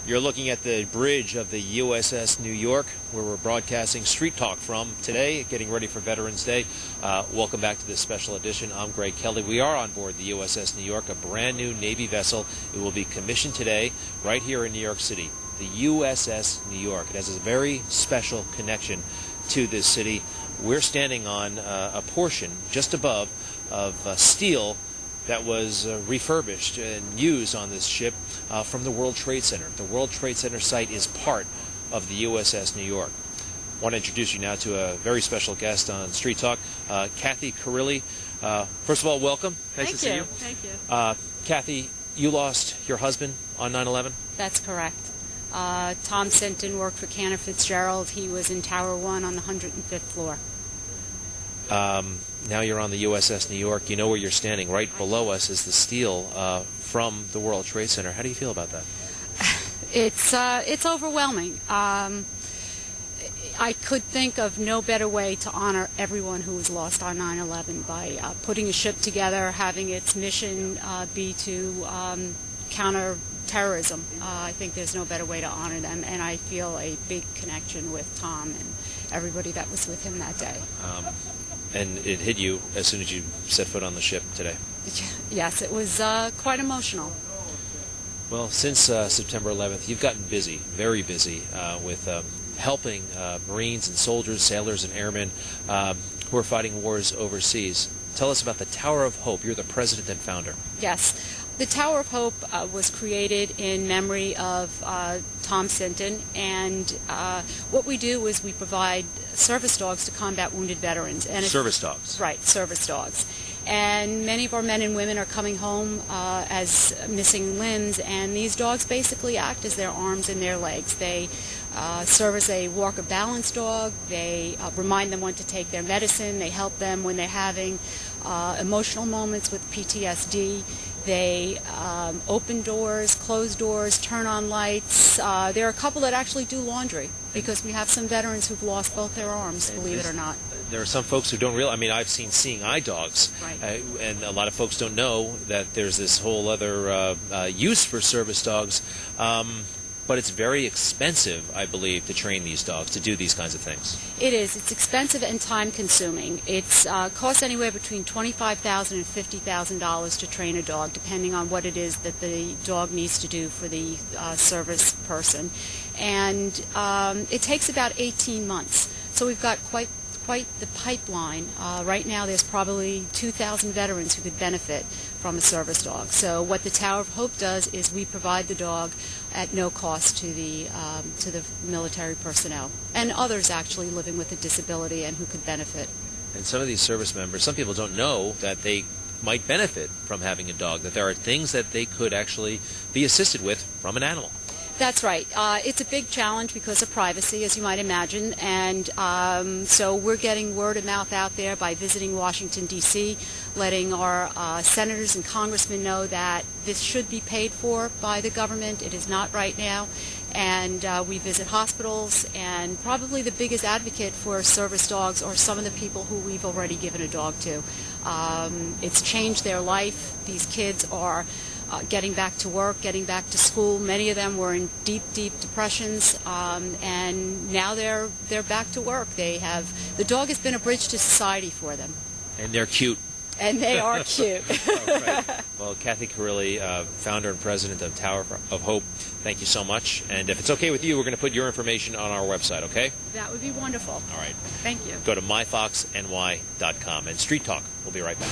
You're looking at the bridge of the USS New York, where we're broadcasting Street Talk from today, getting ready for Veterans Day. Welcome back to this special edition. I'm Greg Kelly. We are on board the USS New York, a brand new Navy vessel. It will be commissioned today right here in New York City. The USS New York. It has a very special connection to this city. We're standing on a portion just above of steel that was refurbished and used on this ship from the World Trade Center. The World Trade Center site is part of the USS New York. I want to introduce you now to a very special guest on Street Talk, Cathy Carilli. First of all, welcome. Nice to see you. Thank you. Kathy, you lost your husband on 9/11? That's correct. Tom Sinton worked for Cantor Fitzgerald. He was in Tower 1 on the 105th floor. Now you're on the USS New York. You know where you're standing. Right below us is the steel from the World Trade Center. How do you feel about that? It's overwhelming. I could think of no better way to honor everyone who was lost on 9/11 by putting a ship together, having its mission be to counter terrorism. I think there's no better way to honor them, and I feel a big connection with Tom and everybody that was with him that day. And it hit you as soon as you set foot on the ship today. Yes, it was quite emotional. Well, since September 11th, you've gotten busy, very busy, with helping Marines and soldiers, sailors and airmen who are fighting wars overseas. Tell us about the Tower of Hope. You're the president and founder. Yes. The Tower of Hope was created in memory of Tom Sinton, and what we do is we provide service dogs to combat wounded veterans. And service dogs? Right, service dogs. And many of our men and women are coming home as missing limbs, and these dogs basically act as their arms and their legs. They serve as a walker balance dog. They remind them when to take their medicine. They help them when they're having emotional moments with PTSD. They open doors, close doors, turn on lights. There are a couple that actually do laundry, because we have some veterans who've lost both their arms, believe it or not. There are some folks who don't realize, I mean, I've seen seeing eye dogs, right. And a lot of folks don't know that there's this whole other use for service dogs. But it's very expensive, I believe, to train these dogs to do these kinds of things. It is. It's expensive and time-consuming. It's costs anywhere between $25,000 and $50,000 to train a dog, depending on what it is that the dog needs to do for the service person. And it takes about 18 months. So we've got quite the pipeline. Right now there's probably 2,000 veterans who could benefit from a service dog. So what the Tower of Hope does is we provide the dog at no cost to the military personnel and others actually living with a disability and who could benefit. And some of these service members, some people don't know that they might benefit from having a dog, that there are things that they could actually be assisted with from an animal. That's right. It's a big challenge because of privacy, as you might imagine, and so we're getting word of mouth out there by visiting Washington, D.C., letting our senators and congressmen know that this should be paid for by the government. It is not right now. And we visit hospitals, and probably the biggest advocate for service dogs are some of the people who we've already given a dog to. It's changed their life. These kids are getting back to work, getting back to school. Many of them were in deep depressions, and now they're back to work. The dog has been a bridge to society for them. And they're cute. And they are cute. Oh, right. Well, Cathy Carilli, founder and president of Tower of Hope, thank you so much. And if it's okay with you, we're going to put your information on our website, okay? That would be wonderful. All right. Thank you. Go to myfoxny.com. And Street Talk. We'll be right back.